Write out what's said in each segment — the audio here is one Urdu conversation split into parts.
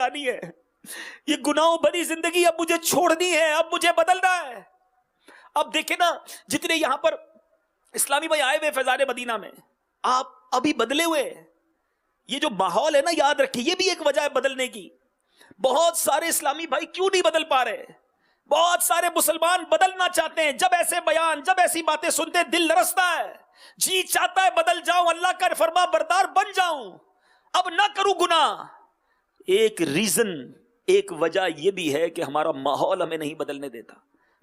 آنی ہے, یہ گناہوں بھری زندگی اب مجھے چھوڑنی ہے, اب مجھے بدلنا ہے. اب دیکھیں نا, جتنے یہاں پر اسلامی بھائی آئے ہوئے فیضان مدینہ میں, آپ ابھی بدلے ہوئے. یہ جو ماحول ہے نا, یاد رکھیے یہ بھی ایک وجہ ہے بدلنے کی. بہت سارے اسلامی بھائی کیوں نہیں بدل پا رہے؟ بہت سارے مسلمان بدلنا چاہتے ہیں, جب ایسے بیان, جب ایسی باتیں سنتے دل لرزتا ہے, جی چاہتا ہے بدل جاؤں, اللہ کا فرما بردار بن جاؤں, اب نہ کروں گناہ. ایک ریزن, ایک وجہ یہ بھی ہے کہ ہمارا ماحول ہمیں نہیں بدلنے دیتا.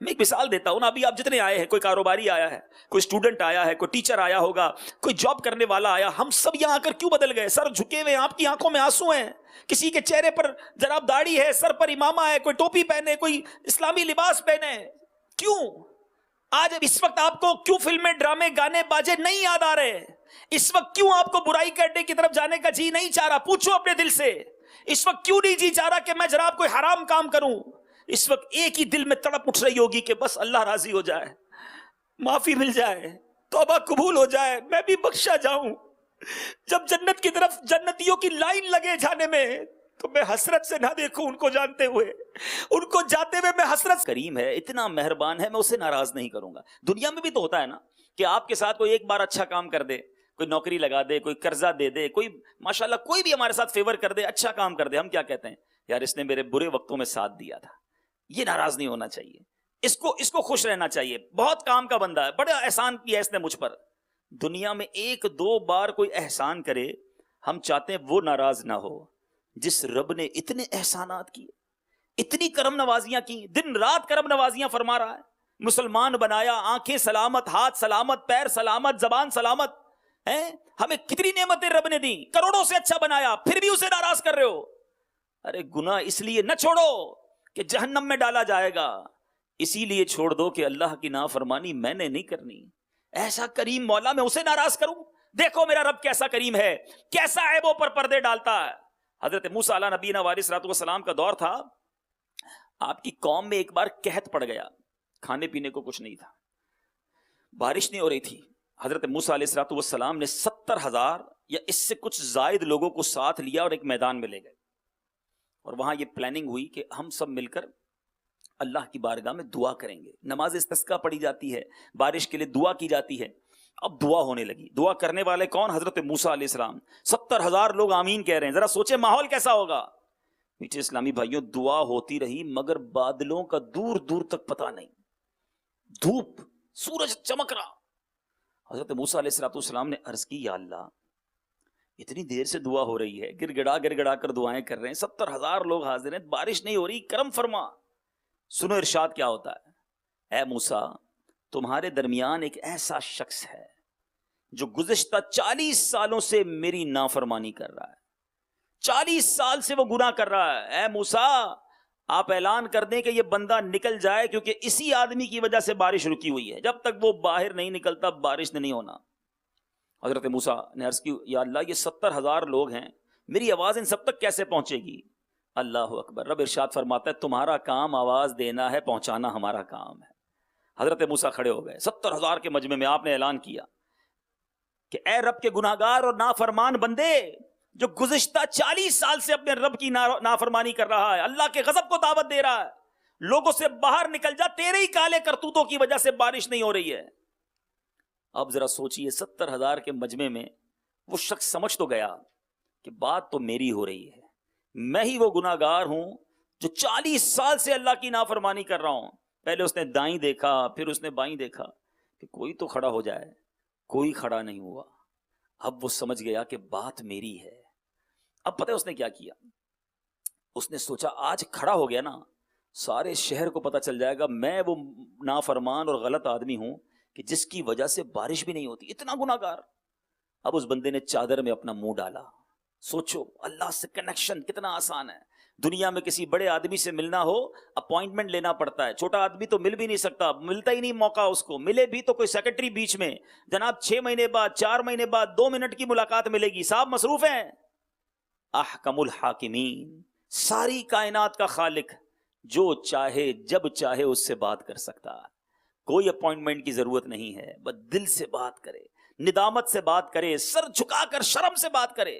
میں ایک مثال دیتا ہوں نا, ابھی آپ جتنے آئے ہیں, کوئی کاروباری آیا ہے, کوئی اسٹوڈنٹ آیا ہے, کوئی ٹیچر آیا ہوگا, کوئی جاب کرنے والا آیا, ہم سب یہاں آ کر کیوں بدل گئے؟ سر جھکے ہوئے, آپ کی آنکھوں میں آنسو ہیں, کسی کے چہرے پر جناب داڑھی ہے, سر پر امامہ ہے, کوئی ٹوپی پہنے, کوئی اسلامی لباس پہنے. کیوں؟ آج اب اس وقت آپ کو کیوں فلمیں, ڈرامے, گانے, باجے نہیں یاد آ رہے؟ اس وقت کیوں آپ کو برائی کرنے کی طرف جانے کا جی نہیں چاہ رہا؟ پوچھو اپنے دل سے, اس وقت کیوں نہیں جی چاہ رہا کہ میں جناب کوئی حرام کام کروں؟ اس وقت ایک ہی دل میں تڑپ اٹھ رہی ہوگی کہ بس اللہ راضی ہو جائے, معافی مل جائے, توبہ قبول ہو جائے, میں بھی بخشا جاؤں. جب جنت کی طرف جنتیوں کی لائن لگے جانے میں, تو میں حسرت سے نہ دیکھوں ان کو جانتے ہوئے, ان کو جاتے ہوئے میں حسرت. کریم ہے, اتنا مہربان ہے, میں اسے ناراض نہیں کروں گا. دنیا میں بھی تو ہوتا ہے نا کہ آپ کے ساتھ کوئی ایک بار اچھا کام کر دے, کوئی نوکری لگا دے, کوئی قرضہ دے دے, کوئی ماشاءاللہ کوئی بھی ہمارے ساتھ فیور کر دے, اچھا کام کر دے, ہم کیا کہتے ہیں؟ یار اس نے میرے برے وقتوں میں ساتھ دیا تھا. یہ ناراض نہیں ہونا چاہیے, اس کو خوش رہنا چاہیے. بہت کام کا بندہ ہے, بڑا احسان کیا اس نے مجھ پر. دنیا میں ایک دو بار کوئی احسان کرے, ہم چاہتے ہیں وہ ناراض نہ ہو. جس رب نے اتنے احسانات کیے, اتنی کرم نوازیاں کی, دن رات کرم نوازیاں فرما رہا ہے, مسلمان بنایا, آنکھیں سلامت, ہاتھ سلامت, پیر سلامت, زبان سلامت ہیں, ہمیں کتنی نعمتیں رب نے دی, کروڑوں سے اچھا بنایا, پھر بھی اسے ناراض کر رہے ہو. ارے گناہ اس لیے نہ چھوڑو کہ جہنم میں ڈالا جائے گا, اسی لیے چھوڑ دو کہ اللہ کی نافرمانی میں نے نہیں کرنی. ایسا کریم مولا میں اسے ناراض کروں؟ دیکھو میرا رب کیسا کریم ہے, کیسا عیبوں پر پردے ڈالتا ہے. حضرت موسیٰ علیہ نبینا علیہ الصلوۃ والسلام کا دور تھا, آپ کی قوم میں ایک بار قحط پڑ گیا, کھانے پینے کو کچھ نہیں تھا, بارش نہیں ہو رہی تھی. حضرت موسیٰ علیہ الصلوۃ والسلام نے 70,000 یا اس سے کچھ زائد لوگوں کو ساتھ لیا اور ایک میدان میں لے گئے, اور وہاں یہ پلاننگ ہوئی کہ ہم سب مل کر اللہ کی بارگاہ میں دعا کریں گے. نماز استسقاء پڑھی جاتی ہے, بارش کے لیے دعا کی جاتی ہے. اب دعا ہونے لگی. دعا کرنے والے کون؟ حضرت موسیٰ علیہ السلام. 70,000 لوگ آمین کہہ رہے ہیں. ذرا سوچیں ماحول کیسا ہوگا. میٹھے اسلامی بھائیوں, دعا ہوتی رہی مگر بادلوں کا دور دور تک پتہ نہیں, دھوپ, سورج چمک رہا. حضرت موسیٰ علیہ السلام نے عرض کی, یا اللہ اتنی دیر سے دعا ہو رہی ہے, گر گڑا کر دعائیں کر رہے ہیں, 70,000 لوگ حاضر ہیں, بارش نہیں ہو رہی, کرم فرما. سنو ارشاد کیا ہوتا ہے, اے موسیٰ تمہارے درمیان ایک ایسا شخص ہے جو گزشتہ 40 سالوں سے میری نافرمانی کر رہا ہے, 40 سال سے وہ گناہ کر رہا ہے. اے موسیٰ آپ اعلان کر دیں کہ یہ بندہ نکل جائے, کیونکہ اسی آدمی کی وجہ سے بارش رکی ہوئی ہے, جب تک وہ باہر نہیں نکلتا بارش نہیں ہونا. حضرت موسیٰ نے عرض کی, یا اللہ یہ 70,000 لوگ ہیں, میری آواز ان سب تک کیسے پہنچے گی؟ اللہ اکبر. رب ارشاد فرماتا ہے, تمہارا کام آواز دینا ہے, پہنچانا ہمارا کام ہے. حضرت موسیٰ کھڑے ہو گئے, 70,000 کے مجمع میں آپ نے اعلان کیا کہ اے رب کے گناہگار اور نافرمان بندے, جو گزشتہ 40 سال سے اپنے رب کی نافرمانی کر رہا ہے, اللہ کے غضب کو دعوت دے رہا ہے, لوگوں سے باہر نکل جا, تیرے ہی کالے کرتوتوں کی وجہ سے بارش نہیں ہو رہی ہے. اب ذرا سوچئے, 70,000 کے مجمع میں وہ شخص سمجھ تو گیا کہ بات تو میری ہو رہی ہے, میں ہی وہ گناہگار ہوں جو 40 سال سے اللہ کی نافرمانی کر رہا ہوں. پہلے اس نے دائیں دیکھا, پھر اس نے بائیں دیکھا کہ کوئی تو کھڑا ہو جائے, کوئی کھڑا نہیں ہوا. اب وہ سمجھ گیا کہ بات میری ہے. اب پتہ ہے اس نے کیا کیا؟ اس نے سوچا آج کھڑا ہو گیا نا, سارے شہر کو پتہ چل جائے گا میں وہ نافرمان اور غلط آدمی ہوں کہ جس کی وجہ سے بارش بھی نہیں ہوتی, اتنا گناہگار. اب اس بندے نے چادر میں اپنا منہ ڈالا. سوچو اللہ سے کنیکشن کتنا آسان ہے. دنیا میں کسی بڑے آدمی سے ملنا ہو اپوائنٹمنٹ لینا پڑتا ہے, چھوٹا آدمی تو مل بھی نہیں سکتا, ملتا ہی نہیں موقع اس کو, ملے بھی تو کوئی سیکرٹری بیچ میں, جناب 6 مہینے بعد, 4 مہینے بعد, 2 منٹ کی ملاقات ملے گی, صاحب مصروف ہیں. احکم الحاکمین, ساری کائنات کا خالق, جو چاہے جب چاہے اس سے بات کر سکتا, کوئی اپوائنٹمنٹ کی ضرورت نہیں ہے, بس دل سے بات کرے, ندامت سے بات کرے, سر جھکا کر شرم سے بات کرے.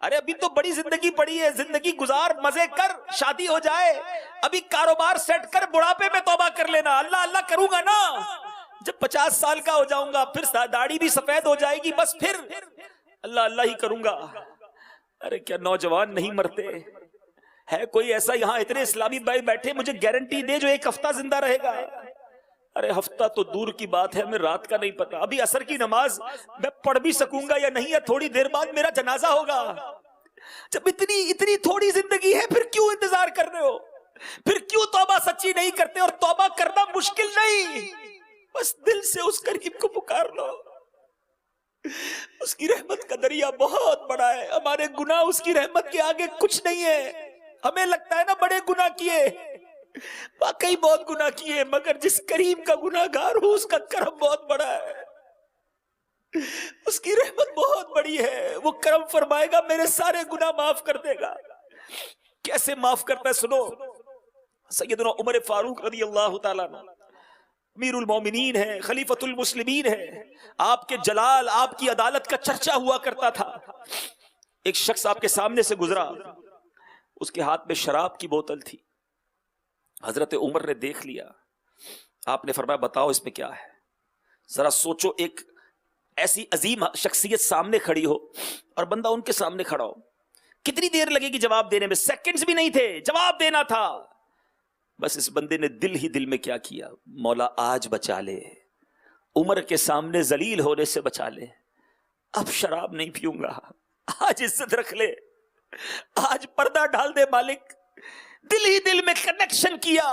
ارے ابھی تو بڑی زندگی پڑی ہے, زندگی گزار, مزے کر, شادی ہو جائے, ابھی کاروبار سیٹ کر, بڑھاپے میں توبہ کر لینا. اللہ اللہ کروں گا نا, جب 50 سال کا ہو جاؤں گا پھر داڑھی بھی سفید ہو جائے گی, بس پھر اللہ اللہ ہی کروں گا. ارے کیا نوجوان نہیں مرتے؟ ہے کوئی ایسا یہاں اتنے اسلامی بھائی بیٹھے, مجھے گارنٹی دے جو 1 ہفتہ زندہ رہے گا؟ ارے ہفتہ تو دور کی بات ہے, ہمیں رات کا نہیں پتا. ابھی عصر کی نماز میں پڑھ بھی سکوں گا یا نہیں, یا تھوڑی دیر بعد میرا جنازہ ہوگا. جب اتنی تھوڑی زندگی ہے پھر کیوں انتظار کر رہے ہو؟ پھر کیوں توبہ سچی نہیں کرتے؟ اور توبہ کرنا مشکل نہیں, بس دل سے اس قریب کو پکار لو. اس کی رحمت کا دریا بہت بڑا ہے, ہمارے گناہ اس کی رحمت کے آگے کچھ نہیں ہے. ہمیں لگتا ہے نا بڑے گناہ کیے, واقعی بہت گناہ کیے, مگر جس کریم کا گناہ گار ہو اس کا کرم بہت بڑا ہے, اس کی رحمت بہت بڑی ہے. وہ کرم فرمائے گا, میرے سارے گناہ معاف کر دے گا. کیسے معاف کرتا ہے سنو. سیدنا عمر فاروق رضی اللہ تعالیٰ عنہ امیر المومنین ہے, خلیفۃ المسلمین ہے, آپ کے جلال, آپ کی عدالت کا چرچا ہوا کرتا تھا. ایک شخص آپ کے سامنے سے گزرا, اس کے ہاتھ میں شراب کی بوتل تھی. حضرت عمر نے دیکھ لیا, آپ نے فرمایا بتاؤ اس میں کیا ہے. ذرا سوچو, ایک ایسی عظیم شخصیت سامنے کھڑی ہو اور بندہ ان کے سامنے کھڑا ہو, کتنی دیر لگے گی جواب دینے میں؟ سیکنڈز بھی نہیں تھے, جواب دینا تھا. بس اس بندے نے دل ہی دل میں کیا کیا, مولا آج بچا لے, عمر کے سامنے ذلیل ہونے سے بچا لے, اب شراب نہیں پیوں گا, آج عزت رکھ لے, آج پردہ ڈال دے مالک. دل ہی دل میں کنیکشن کیا.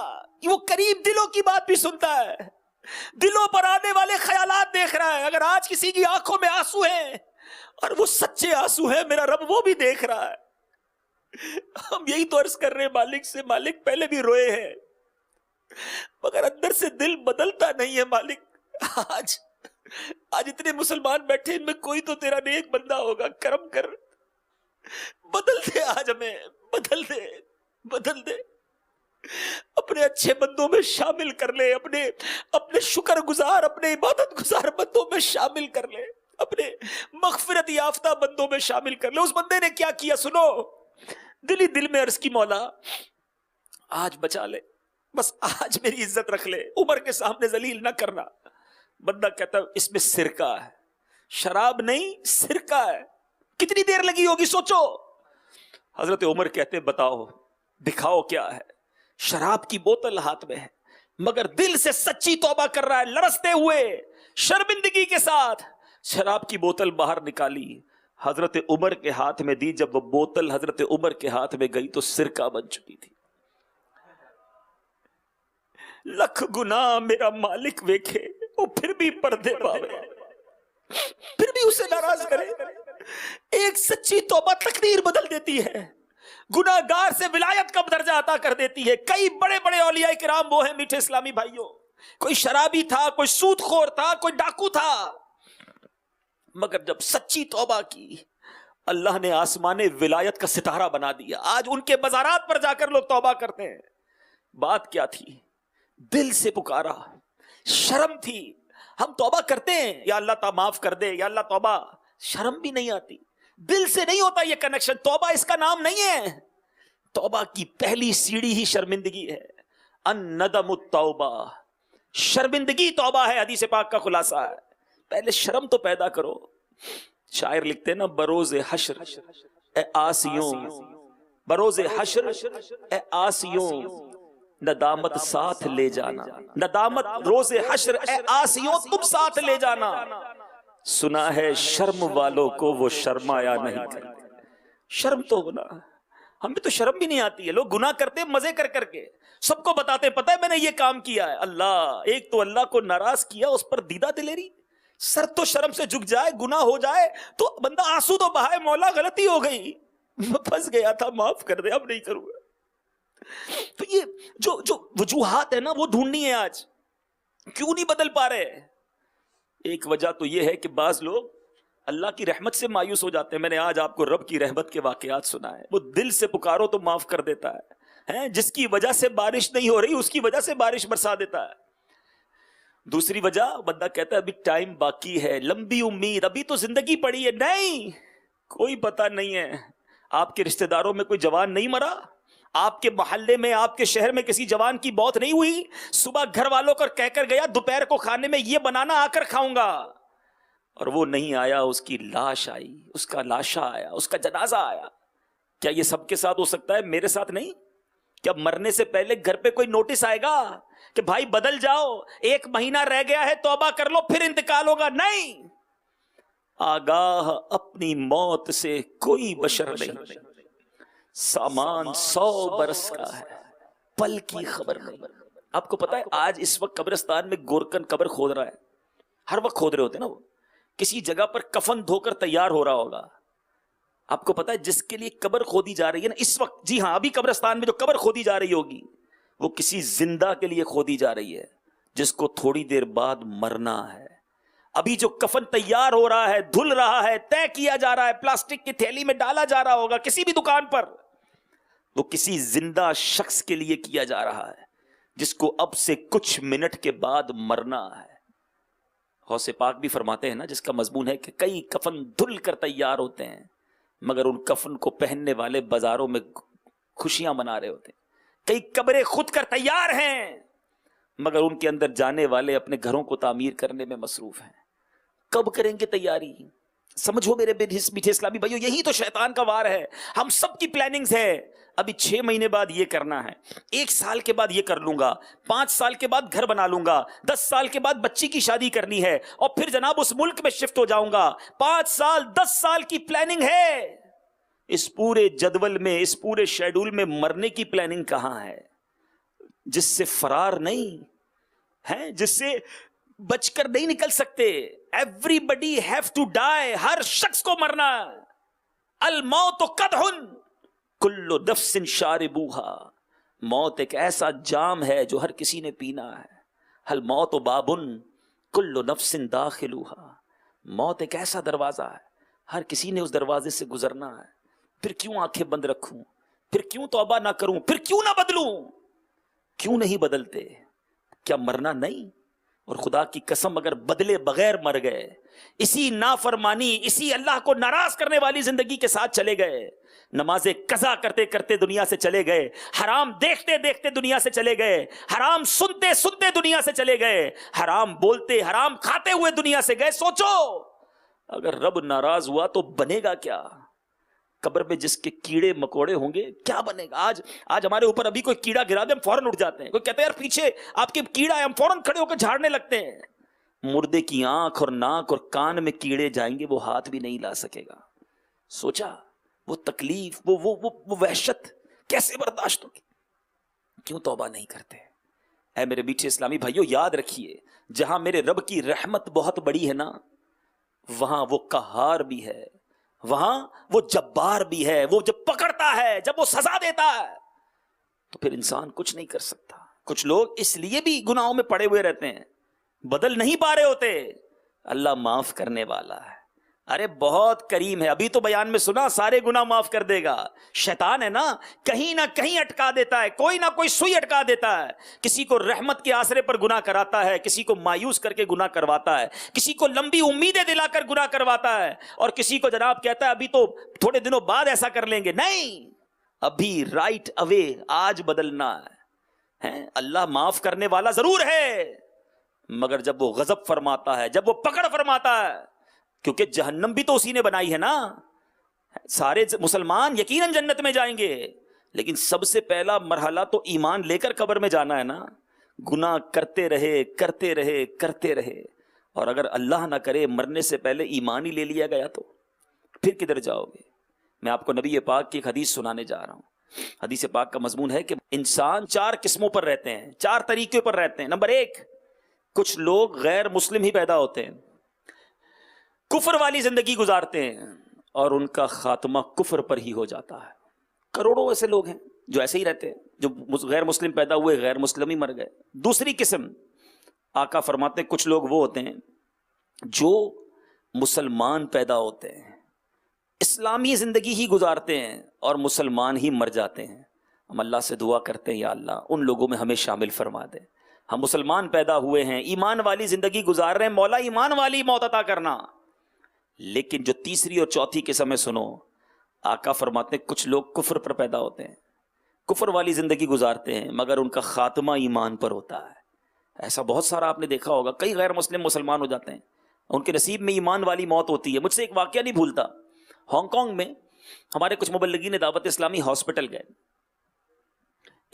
وہ قریب دلوں کی بات بھی سنتا ہے, دلوں پر آنے والے خیالات دیکھ رہا ہے. اگر آج کسی کی آنکھوں میں آنسو ہیں اور وہ سچے آنسو ہیں, میرا رب وہ بھی دیکھ رہا ہے. ہم یہی تو عرض کر رہے ہیں مالک سے, مالک پہلے بھی روئے ہیں مگر اندر سے دل بدلتا نہیں ہے. مالک آج اتنے مسلمان بیٹھے, ان میں کوئی تو تیرا نیک بندہ ہوگا, کرم کر, بدل دے, آج ہمیں بدل دے. اپنے اچھے بندوں میں شامل کر لے, اپنے شکر گزار, اپنے عبادت گزار بندوں میں شامل کر لے, اپنے مغفرت یافتہ بندوں میں شامل کر لے. اس بندے نے کیا کیا سنو, دل ہی دل میں عرض کی, مولا آج بچا لے, بس آج میری عزت رکھ لے, عمر کے سامنے ذلیل نہ کرنا. بندہ کہتا ہے اس میں سرکہ ہے, شراب نہیں سرکہ ہے. کتنی دیر لگی ہوگی سوچو. حضرت عمر کہتے بتاؤ, دکھاؤ کیا ہے. شراب کی بوتل ہاتھ میں ہے, مگر دل سے سچی توبہ کر رہا ہے, لرزتے ہوئے, شرمندگی کے ساتھ شراب کی بوتل باہر نکالی, حضرت عمر کے ہاتھ میں دی. جب وہ بوتل حضرت عمر کے ہاتھ میں گئی تو سرکہ بن چکی تھی. لکھ گناہ میرا مالک ویکھے, وہ پھر بھی پردے پاوے, پھر بھی اسے ناراض کرے. ایک سچی توبہ تقدیر بدل دیتی ہے, گناہگار سے ولایت کا درجہ عطا کر دیتی ہے. کئی بڑے بڑے اولیاء کرام وہ ہیں میٹھے اسلامی بھائیوں, کوئی شرابی تھا, کوئی سود خور تھا, کوئی ڈاکو تھا, مگر جب سچی توبہ کی اللہ نے آسمان ولایت کا ستارہ بنا دیا. آج ان کے مزارات پر جا کر لوگ توبہ کرتے ہیں. بات کیا تھی؟ دل سے پکارا, شرم تھی. ہم توبہ کرتے ہیں, یا اللہ تعالیٰ معاف کر دے, یا اللہ توبہ, شرم بھی نہیں آتی, دل سے نہیں ہوتا یہ کنیکشن. توبہ اس کا نام نہیں ہے. توبہ کی پہلی سیڑھی ہی شرمندگی ہے. الندم التوبہ, شرمندگی توبہ ہے. حدیث پاک کا خلاصہ ہے, پہلے شرم تو پیدا کرو. شاعر لکھتے ہیں نا, بروز حشر اے آسیوں, بروز حشر اے آسیوں, ندامت ساتھ لے جانا, ندامت روز حشر اے آسیوں تم ساتھ لے جانا. سنا ہے شرم والوں کو وہ شرمایا نہیں کرتے. شرم تو ہونا, ہمیں تو شرم بھی نہیں آتی ہے. لوگ گناہ کرتے ہیں مزے کر کے, سب کو بتاتے ہیں پتہ ہے میں نے یہ کام کیا ہے. اللہ, ایک تو اللہ کو ناراض کیا, اس پر دیدہ دلیری. سر تو شرم سے جھک جائے, گناہ ہو جائے تو بندہ آنسو تو بہائے, مولا غلطی ہو گئی, میں پھنس گیا تھا, معاف کر دے, اب نہیں کروں گا. تو یہ جو وجوہات ہے نا وہ ڈھونڈنی ہے. آج کیوں نہیں بدل پا رہے؟ ایک وجہ تو یہ ہے کہ بعض لوگ اللہ کی رحمت سے مایوس ہو جاتے ہیں. میں نے آج آپ کو رب کی رحمت کے واقعات سنا ہے. وہ دل سے پکارو تو معاف کر دیتا ہے. جس کی وجہ سے بارش نہیں ہو رہی اس کی وجہ سے بارش برسا دیتا ہے. دوسری وجہ, بندہ کہتا ہے ابھی ٹائم باقی ہے, لمبی امید, ابھی تو زندگی پڑی ہے. نہیں, کوئی پتہ نہیں ہے, آپ کے رشتہ داروں میں کوئی جوان نہیں مرا؟ آپ کے محلے میں آپ کے شہر میں کسی جوان کی موت نہیں ہوئی؟ صبح گھر والوں کو کہہ کر گیا دوپہر کو کھانے میں یہ بنانا آ کر کھاؤں گا، اور وہ نہیں آیا، اس کی لاش آئی، اس کا لاشا آیا، اس کا جنازہ آیا۔ کیا یہ سب کے ساتھ ہو سکتا ہے؟ میرے ساتھ نہیں؟ کیا مرنے سے پہلے گھر پہ کوئی نوٹس آئے گا کہ بھائی بدل جاؤ، 1 مہینہ رہ گیا ہے، توبہ کر لو، پھر انتقال ہوگا؟ نہیں، آگاہ اپنی موت سے کوئی بشر نہیں، سامان 100 برس کا ہے، پل کی خبر نہیں۔ آپ کو پتا ہے آج اس وقت قبرستان میں گورکن قبر کھود رہا ہے، ہر وقت کھود رہے ہوتے ہیں نا، وہ کسی جگہ پر کفن دھو کر تیار ہو رہا ہوگا۔ آپ کو پتا ہے جس کے لیے قبر کھودی جا رہی ہے نا اس وقت، جی ہاں ابھی قبرستان میں جو قبر کھودی جا رہی ہوگی وہ کسی زندہ کے لیے کھودی جا رہی ہے جس کو تھوڑی دیر بعد مرنا ہے۔ ابھی جو کفن تیار ہو رہا ہے، دھل رہا ہے، طے کیا جا رہا ہے، پلاسٹک کی تھیلی میں ڈالا جا رہا ہوگا کسی بھی دکان پر، وہ کسی زندہ شخص کے لیے کیا جا رہا ہے جس کو اب سے کچھ منٹ کے بعد مرنا ہے۔ غوث پاک بھی فرماتے ہیں نا، جس کا مضمون ہے کہ کئی کفن دھل کر تیار ہوتے ہیں مگر ان کفن کو پہننے والے بازاروں میں خوشیاں منا رہے ہوتے ہیں۔ کئی قبریں خود کر تیار ہیں مگر ان کے اندر جانے والے اپنے گھروں کو تعمیر کرنے میں مصروف ہیں۔ کب کریں گے تیاری؟ سمجھو میرے میٹھے اسلامی بھائیو، یہی تو شیطان کا وار ہے۔ ہم سب کی پلاننگز ہے، ابھی 6 مہینے بعد یہ کرنا ہے، 1 سال کے بعد یہ کر لوں گا، 5 سال کے بعد گھر بنا لوں گا، 10 سال کے بعد بچی کی شادی کرنی ہے، اور پھر جناب اس ملک میں شفٹ ہو جاؤں گا۔ 5 سال 10 سال کی پلاننگ ہے۔ اس پورے جدول میں، اس پورے شیڈول میں مرنے کی پلاننگ کہاں ہے؟ جس سے فرار نہیں ہے، جس سے بچ کر نہیں نکل سکتے۔ Everybody have to die, ہر شخص کو مرنا۔ الموت قدح کل نفس شاربوہا، موت ایک ایسا جام ہے جو ہر کسی نے پینا ہے۔ الموت باب کل نفس داخلوہا، موت ایک ایسا دروازہ ہے ہر کسی نے اس دروازے سے گزرنا ہے۔ پھر کیوں آنکھیں بند رکھوں؟ پھر کیوں توبہ نہ کروں؟ پھر کیوں نہ بدلوں؟ کیوں نہیں بدلتے؟ کیا مرنا نہیں؟ اور خدا کی قسم اگر بدلے بغیر مر گئے، اسی نافرمانی، اسی اللہ کو ناراض کرنے والی زندگی کے ساتھ چلے گئے، نمازیں قضا کرتے کرتے دنیا سے چلے گئے، حرام دیکھتے دیکھتے دنیا سے چلے گئے، حرام سنتے سنتے دنیا سے چلے گئے، حرام بولتے حرام کھاتے ہوئے دنیا سے گئے، سوچو اگر رب ناراض ہوا تو بنے گا کیا؟ قبر میں جس کے کیڑے مکوڑے ہوں گے کیا بنے گا؟ آج ہمارے اوپر ابھی کوئی کیڑا گرا دے ہم فوراً اٹھ جاتے ہیں، کوئی کہتے ہیں یار پیچھے آپ کے کیڑا ہے، ہم فوراً کھڑے ہو کے جھاڑنے لگتے ہیں۔ مردے کی آنکھ اور ناک اور کان میں کیڑے جائیں گے، وہ ہاتھ بھی نہیں لا سکے گا۔ سوچا وہ تکلیف، وہ وحشت کیسے برداشت ہوگی؟ کیوں توبہ نہیں کرتے؟ اے میرے میٹھے اسلامی بھائیو، یاد رکھیے جہاں میرے رب کی رحمت بہت بڑی ہے نا، وہاں وہ قہار بھی ہے، وہاں وہ جبار بھی ہے۔ وہ جب پکڑتا ہے، جب وہ سزا دیتا ہے تو پھر انسان کچھ نہیں کر سکتا۔ کچھ لوگ اس لیے بھی گناہوں میں پڑے ہوئے رہتے ہیں، بدل نہیں پا رہے ہوتے۔ اللہ معاف کرنے والا ہے، ارے بہت کریم ہے۔ ابھی تو بیان میں سنا سارے گناہ معاف کر دے گا۔ شیطان ہے نا، کہیں نہ کہیں اٹکا دیتا ہے، کوئی نہ کوئی سوئی اٹکا دیتا ہے۔ کسی کو رحمت کے آسرے پر گناہ کراتا ہے، کسی کو مایوس کر کے گناہ کرواتا ہے، کسی کو لمبی امیدیں دلا کر گناہ کرواتا ہے، اور کسی کو جناب کہتا ہے ابھی تو تھوڑے دنوں بعد ایسا کر لیں گے۔ نہیں، ابھی رائٹ اوے، آج بدلنا ہے۔ اللہ معاف کرنے والا ضرور ہے مگر جب وہ غضب فرماتا ہے، جب وہ پکڑ فرماتا ہے، کیونکہ جہنم بھی تو اسی نے بنائی ہے نا۔ سارے مسلمان یقیناً جنت میں جائیں گے لیکن سب سے پہلا مرحلہ تو ایمان لے کر قبر میں جانا ہے نا۔ گناہ کرتے رہے کرتے رہے کرتے رہے، اور اگر اللہ نہ کرے مرنے سے پہلے ایمان ہی لے لیا گیا تو پھر کدھر جاؤ گے؟ میں آپ کو نبی پاک کی ایک حدیث سنانے جا رہا ہوں۔ حدیث پاک کا مضمون ہے کہ انسان 4 قسموں پر رہتے ہیں، 4 طریقے پر رہتے ہیں۔ نمبر 1، کچھ لوگ غیر مسلم ہی پیدا ہوتے ہیں، کفر والی زندگی گزارتے ہیں اور ان کا خاتمہ کفر پر ہی ہو جاتا ہے۔ کروڑوں ایسے لوگ ہیں جو ایسے ہی رہتے ہیں، جو غیر مسلم پیدا ہوئے غیر مسلم ہی مر گئے۔ دوسری قسم، آقا فرماتے ہیں کچھ لوگ وہ ہوتے ہیں جو مسلمان پیدا ہوتے ہیں، اسلامی زندگی ہی گزارتے ہیں اور مسلمان ہی مر جاتے ہیں۔ ہم اللہ سے دعا کرتے ہیں یا اللہ ان لوگوں میں ہمیں شامل فرما دے۔ ہم مسلمان پیدا ہوئے ہیں، ایمان والی زندگی گزار رہے ہیں، مولا ایمان والی موت عطا کرنا۔ لیکن جو تیسری اور چوتھی قسم ہے، سنو، آقا فرماتے ہیں کچھ لوگ کفر پر پیدا ہوتے ہیں، کفر والی زندگی گزارتے ہیں، مگر ان کا خاتمہ ایمان پر ہوتا ہے۔ ایسا بہت سارا آپ نے دیکھا ہوگا، کئی غیر مسلم مسلمان ہو جاتے ہیں، ان کے نصیب میں ایمان والی موت ہوتی ہے۔ مجھ سے ایک واقعہ نہیں بھولتا، ہانگ کانگ میں ہمارے کچھ مبلغین دعوت اسلامی ہاسپٹل گئے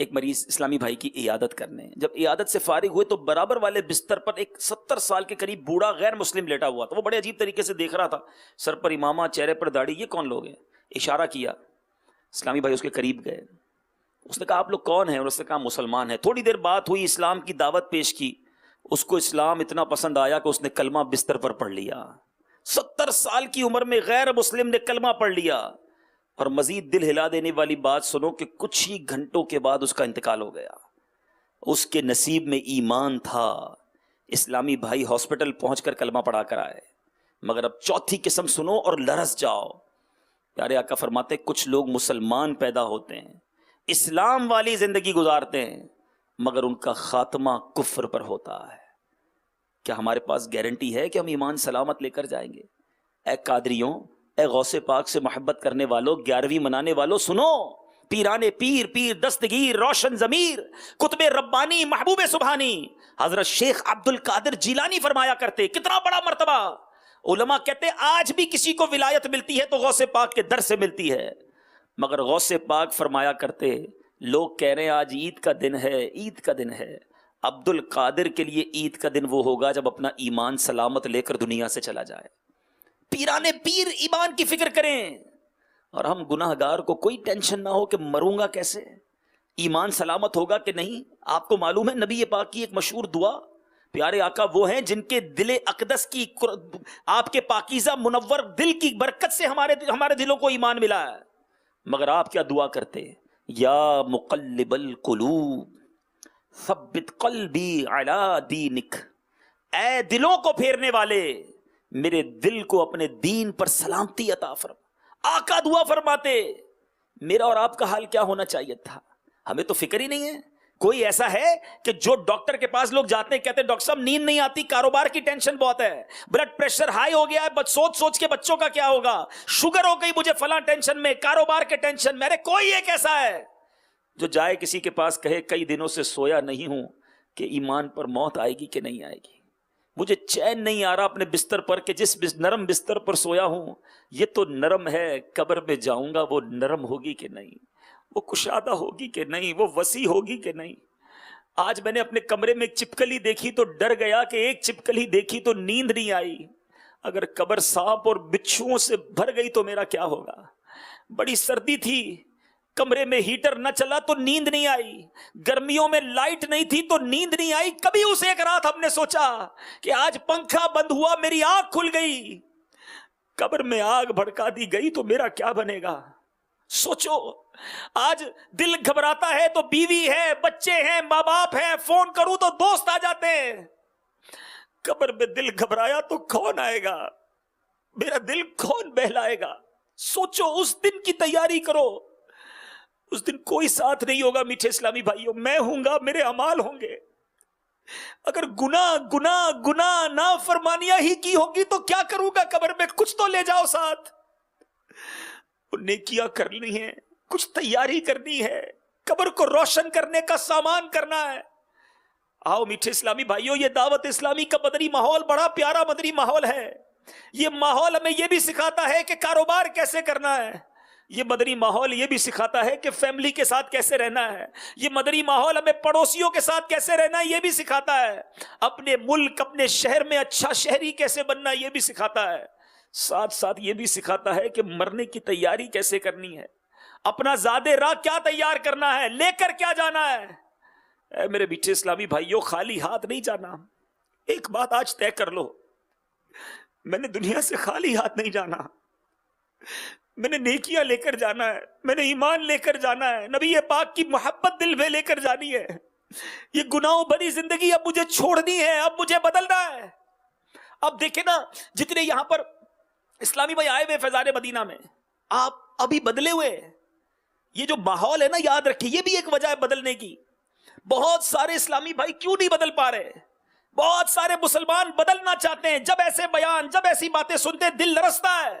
ایک مریض اسلامی بھائی کی عیادت کرنے۔ جب عیادت سے فارغ ہوئے تو برابر والے بستر پر ایک 70 سال کے قریب بوڑھا غیر مسلم لیٹا ہوا تھا۔ وہ بڑے عجیب طریقے سے دیکھ رہا تھا، سر پر امامہ، چہرے پر داڑھی، یہ کون لوگ ہیں؟ اشارہ کیا، اسلامی بھائی اس کے قریب گئے، اس نے کہا آپ لوگ کون ہیں؟ اور اس نے کہا مسلمان ہیں۔ تھوڑی دیر بات ہوئی، اسلام کی دعوت پیش کی، اس کو اسلام اتنا پسند آیا کہ اس نے کلمہ بستر پر پڑھ لیا۔ 70 سال کی عمر میں غیر مسلم نے کلمہ پڑھ لیا۔ اور مزید دل ہلا دینے والی بات سنو کہ کچھ ہی گھنٹوں کے بعد اس کا انتقال ہو گیا۔ اس کے نصیب میں ایمان تھا، اسلامی بھائی ہاسپٹل پہنچ کر کلمہ پڑھا کر آئے، مگر اب چوتھی قسم سنو اور لرز جاؤ۔ پیارے آقا فرماتے کچھ لوگ مسلمان پیدا ہوتے ہیں، اسلام والی زندگی گزارتے ہیں، مگر ان کا خاتمہ کفر پر ہوتا ہے۔ کیا ہمارے پاس گارنٹی ہے کہ ہم ایمان سلامت لے کر جائیں گے؟ اے قادریوں، اے غوث پاک سے محبت کرنے والوں، 11ویں منانے والوں، سنو، پیرانے پیر، پیر دستگیر، روشن ضمیر، کتب ربانی، محبوب سبحانی، حضرت شیخ عبد القادر جیلانی فرمایا کرتے، کتنا بڑا مرتبہ! علماء کہتے آج بھی کسی کو ولایت ملتی ہے تو غوث پاک کے در سے ملتی ہے، مگر غوث پاک فرمایا کرتے لوگ کہہ رہے ہیں آج عید کا دن ہے، عید کا دن ہے، عبد القادر کے لیے عید کا دن وہ ہوگا جب اپنا ایمان سلامت لے کر دنیا سے چلا جائے۔ پیرانے پیر ایمان کی فکر کریں، اور ہم گناہ گار کو کوئی ٹینشن نہ ہو کہ مروں گا کیسے، ایمان سلامت ہوگا کہ نہیں۔ آپ کو معلوم ہے نبی پاک کی ایک مشہور دعا، پیارے آقا وہ ہیں جن کے دل اقدس کی، آپ کے پاکیزہ منور دل کی برکت سے ہمارے دلوں کو ایمان ملا ہے، مگر آپ کیا دعا کرتے؟ یا مقلب القلوب ثبت قلبی علی دینک، اے دلوں کو پھیرنے والے میرے دل کو اپنے دین پر سلامتی عطا فرما۔ آقا دعا فرماتے میرا اور آپ کا حال کیا ہونا چاہیے تھا؟ ہمیں تو فکر ہی نہیں ہے۔ کوئی ایسا ہے کہ جو ڈاکٹر کے پاس لوگ جاتے ہیں کہتے ہیں ڈاکٹر صاحب نیند نہیں آتی، کاروبار کی ٹینشن بہت ہے، بلڈ پریشر ہائی ہو گیا ہے، سوچ سوچ کے بچوں کا کیا ہوگا، شوگر ہو گئی مجھے فلاں ٹینشن میں، کاروبار کے ٹینشن میں۔ ارے کوئی ایک ایسا ہے جو جائے کسی کے پاس کہے کئی دنوں سے سویا نہیں ہوں کہ ایمان پر موت آئے گی کہ نہیں آئے گی، مجھے چین نہیں آ رہا اپنے بستر پر کہ جس نرم بستر پر سویا ہوں یہ تو نرم ہے، قبر میں جاؤں گا وہ نرم ہوگی کہ نہیں، وہ کشادہ ہوگی کہ نہیں، وہ وسیع ہوگی کہ نہیں۔ آج میں نے اپنے کمرے میں ایک چپکلی دیکھی تو ڈر گیا کہ ایک چپکلی دیکھی تو نیند نہیں آئی، اگر قبر سانپ اور بچھوؤں سے بھر گئی تو میرا کیا ہوگا۔ بڑی سردی تھی، کمرے میں ہیٹر نہ چلا تو نیند نہیں آئی، گرمیوں میں لائٹ نہیں تھی تو نیند نہیں آئی۔ کبھی اس ایک رات ہم نے سوچا کہ آج پنکھا بند ہوا میری آنکھ کھل گئی، قبر میں آگ بھڑکا دی گئی تو میرا کیا بنے گا۔ سوچو، آج دل گھبراتا ہے تو بیوی ہے، بچے ہیں، ماں باپ ہیں، فون کروں تو دوست آ جاتے ہیں۔ قبر میں دل گھبرایا تو کون آئے گا، میرا دل کون بہلائے گا۔ سوچو، اس دن کی تیاری کرو، اس دن کوئی ساتھ نہیں ہوگا میٹھے اسلامی بھائیوں، میں ہوں گا، میرے اعمال ہوں گے۔ اگر گناہ نافرمانیاں ہی کی ہوگی تو کیا کروں گا قبر میں؟ کچھ تو لے جاؤ ساتھ، نیکیاں کرنی ہے، کچھ تیاری کرنی ہے، قبر کو روشن کرنے کا سامان کرنا ہے۔ آؤ میٹھے اسلامی بھائیوں، یہ دعوت اسلامی کا مدنی ماحول بڑا پیارا مدنی ماحول ہے۔ یہ ماحول ہمیں یہ بھی سکھاتا ہے کہ کاروبار کیسے کرنا ہے، یہ مدنی ماحول یہ بھی سکھاتا ہے کہ فیملی کے ساتھ کیسے رہنا ہے، یہ مدنی ماحول ہمیں پڑوسیوں کے ساتھ کیسے رہنا ہے یہ بھی سکھاتا ہے، اپنے ملک اپنے شہر میں اچھا شہری کیسے بننا یہ بھی سکھاتا ہے، ساتھ ساتھ یہ بھی سکھاتا ہے کہ مرنے کی تیاری کیسے کرنی ہے، اپنا زاد راہ کیا تیار کرنا ہے، لے کر کیا جانا ہے۔ اے میرے میٹھے اسلامی بھائیوں، خالی ہاتھ نہیں جانا۔ ایک بات آج طے کر لو، میں نے دنیا سے خالی ہاتھ نہیں جانا، میں نے نیکیاں لے کر جانا ہے، میں نے ایمان لے کر جانا ہے، نبی پاک کی محبت دل میں لے کر جانی ہے۔ یہ گناہوں بھری زندگی اب مجھے چھوڑنی ہے، اب مجھے بدلنا ہے۔ اب دیکھیں نا، جتنے یہاں پر اسلامی بھائی آئے ہوئے فیضان مدینہ میں، آپ ابھی بدلے ہوئے۔ یہ جو ماحول ہے نا، یاد رکھیں یہ بھی ایک وجہ ہے بدلنے کی۔ بہت سارے اسلامی بھائی کیوں نہیں بدل پا رہے؟ بہت سارے مسلمان بدلنا چاہتے ہیں، جب ایسے بیان، جب ایسی باتیں سنتے دل لرزتا ہے۔